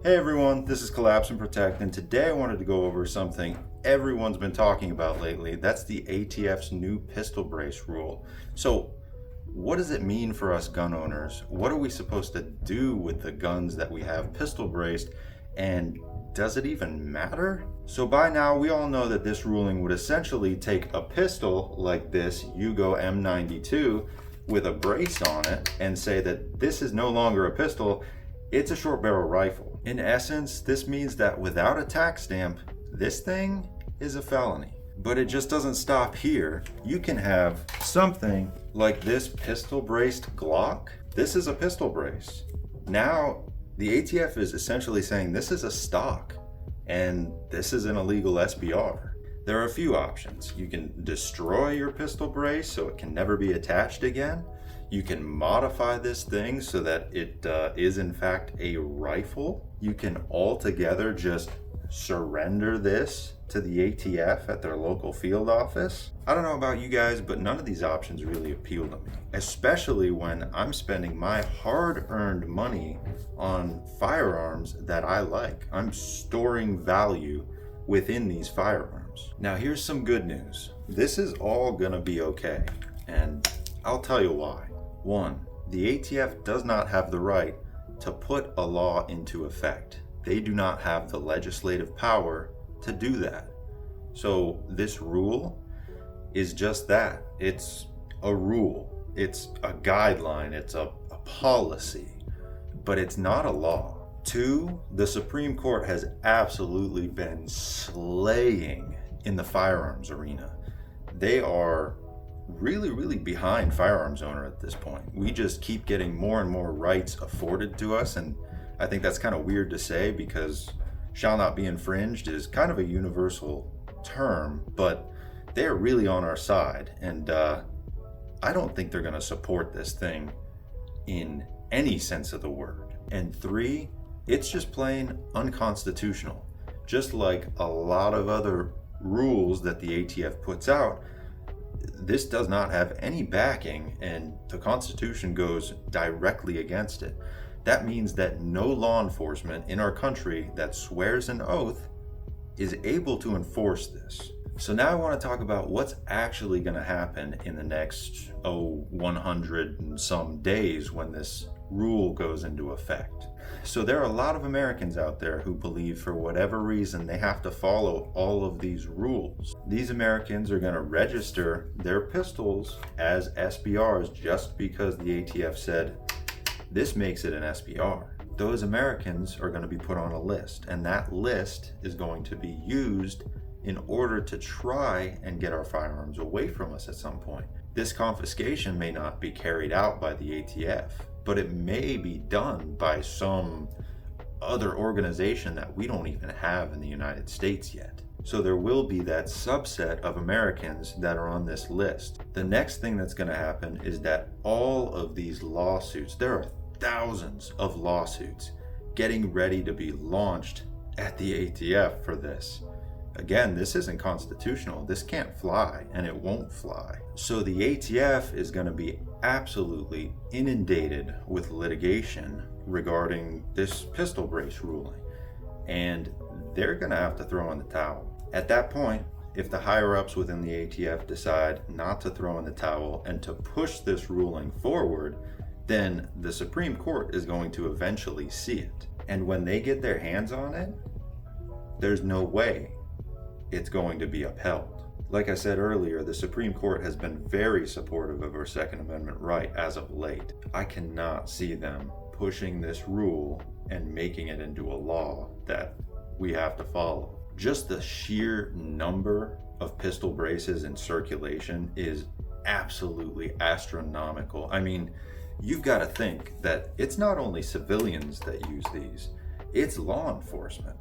Hey everyone, this is Collapse and Protect, and today I wanted to go over something everyone's been talking about lately. That's the ATF's new pistol brace rule. So, what does it mean for us gun owners? What are we supposed to do with the guns that we have pistol braced? And does it even matter? So by now, we all know that this ruling would essentially take a pistol like this Yugo M92 with a brace on it and say that this is no longer a pistol, it's a short barrel rifle. In essence, this means that without a tax stamp, this thing is a felony. But it just doesn't stop here. You can have something like this pistol braced Glock. This is a pistol brace. Now, the ATF is essentially saying this is a stock and this is an illegal SBR. There are a few options. You can destroy your pistol brace so it can never be attached again. You can modify this thing so that it is in fact a rifle. You can altogether just surrender this to the ATF at their local field office. I don't know about you guys, but none of these options really appeal to me, especially when I'm spending my hard-earned money on firearms that I like. I'm storing value within these firearms. Now here's some good news. This is all gonna be okay, and I'll tell you why. One, the ATF does not have the right to put a law into effect. They do not have the legislative power to do that. So this rule is just that. It's a rule. It's a guideline. It's a policy. But it's not a law. Two, the Supreme Court has absolutely been slaying in the firearms arena. They are really behind firearms owner at this point. We just keep getting more and more rights afforded to us, and I think that's kind of weird to say because shall not be infringed is kind of a universal term, but they're really on our side, and I don't think they're going to support this thing in any sense of the word. And three, it's just plain unconstitutional. Just like a lot of other rules that the ATF puts out, this does not have any backing, and the Constitution goes directly against it. That means that no law enforcement in our country that swears an oath is able to enforce this. So now I want to talk about what's actually going to happen in the next 100 and some days when this rule goes into effect. So there are a lot of Americans out there who believe for whatever reason they have to follow all of these rules. These Americans are going to register their pistols as SBRs just because the ATF said this makes it an SBR. Those Americans are going to be put on a list, and that list is going to be used in order to try and get our firearms away from us at some point. This confiscation may not be carried out by the ATF, but it may be done by some other organization that we don't even have in the United States yet. So there will be that subset of Americans that are on this list. The next thing that's going to happen is that all of these lawsuits, there are thousands of lawsuits getting ready to be launched at the ATF for this. Again, this isn't constitutional. This can't fly, and it won't fly. So the ATF is going to be absolutely inundated with litigation regarding this pistol brace ruling, and they're going to have to throw in the towel. At that point, if the higher-ups within the ATF decide not to throw in the towel and to push this ruling forward, then the Supreme Court is going to eventually see it. And when they get their hands on it, there's no way it's going to be upheld. Like I said earlier, the Supreme Court has been very supportive of our Second Amendment right as of late. I cannot see them pushing this rule and making it into a law that we have to follow. Just the sheer number of pistol braces in circulation is absolutely astronomical. I mean, you've got to think that it's not only civilians that use these, it's law enforcement.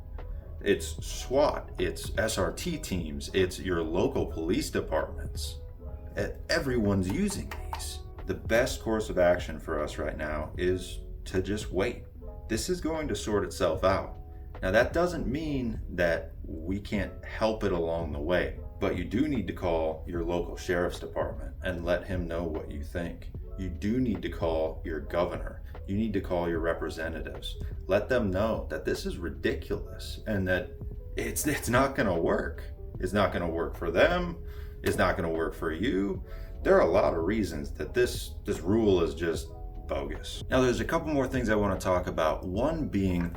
It's SWAT, it's SRT teams, it's your local police departments. Everyone's using these. The best course of action for us right now is to just wait. This is going to sort itself out. Now that doesn't mean that we can't help it along the way, but you do need to call your local sheriff's department and let him know what you think. You do need to call your governor. You need to call your representatives. Let them know that this is ridiculous and that it's not going to work. It's not going to work for them. It's not going to work for you. There are a lot of reasons that this rule is just bogus. Now, there's a couple more things I want to talk about. One being,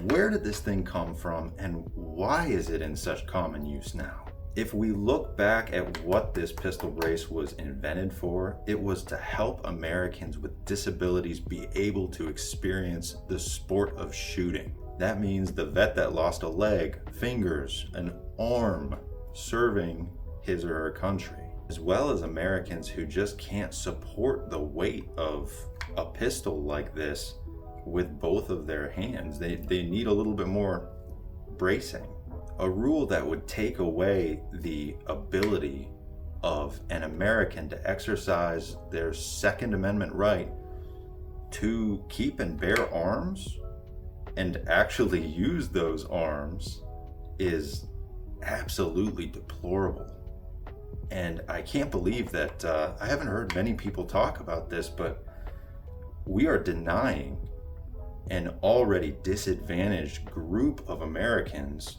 where did this thing come from and why is it in such common use now? If we look back at what this pistol brace was invented for, it was to help Americans with disabilities be able to experience the sport of shooting. That means the vet that lost a leg, fingers, an arm serving his or her country, as well as Americans who just can't support the weight of a pistol like this with both of their hands. They need a little bit more bracing. A rule that would take away the ability of an American to exercise their Second Amendment right to keep and bear arms and actually use those arms is absolutely deplorable. And I can't believe that I haven't heard many people talk about this, but we are denying an already disadvantaged group of Americans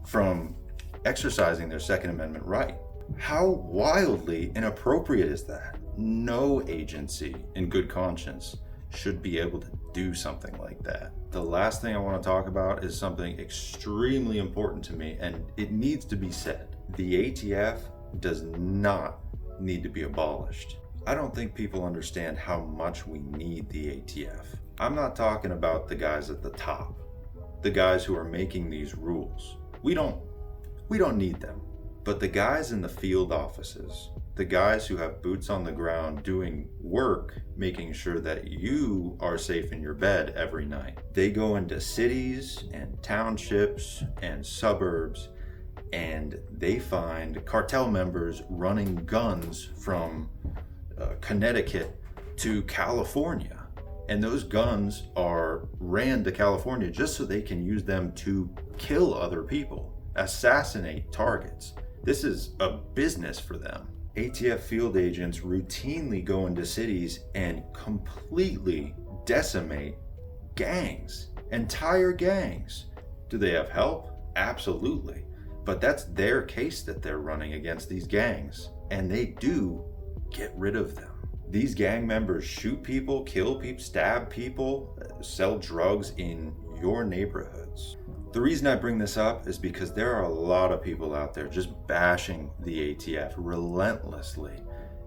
from exercising their Second Amendment right. How wildly inappropriate is that? No agency in good conscience should be able to do something like that. The last thing I want to talk about is something extremely important to me, and it needs to be said. The ATF does not need to be abolished. I don't think people understand how much we need the ATF. I'm not talking about the guys at the top, the guys who are making these rules. We don't need them. But the guys in the field offices, the guys who have boots on the ground doing work, making sure that you are safe in your bed every night. They go into cities and townships and suburbs and they find cartel members running guns from Connecticut to California. And those guns are ran to California just so they can use them to kill other people, assassinate targets. This is a business for them. ATF field agents routinely go into cities and completely decimate gangs, entire gangs. Do they have help? Absolutely. But that's their case that they're running against these gangs, and they do get rid of them. These gang members shoot people, kill people, stab people, sell drugs in your neighborhoods. The reason I bring this up is because there are a lot of people out there just bashing the ATF relentlessly.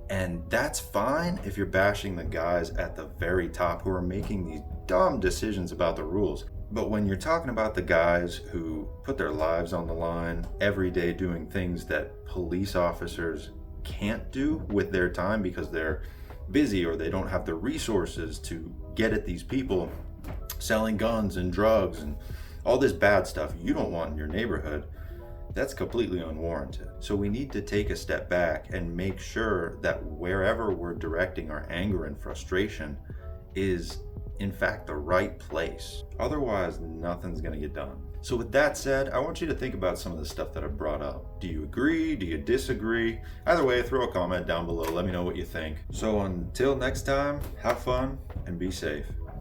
And that's fine if you're bashing the guys at the very top who are making these dumb decisions about the rules. But when you're talking about the guys who put their lives on the line every day doing things that police officers can't do with their time because they're busy or they don't have the resources to get at these people selling guns and drugs and all this bad stuff you don't want in your neighborhood, that's completely unwarranted. So we need to take a step back and make sure that wherever we're directing our anger and frustration is in fact the right place. Otherwise, nothing's gonna get done. So with that said, I want you to think about some of the stuff that I brought up. Do you agree? Do you disagree? Either way, throw a comment down below. Let me know what you think. So until next time, have fun and be safe.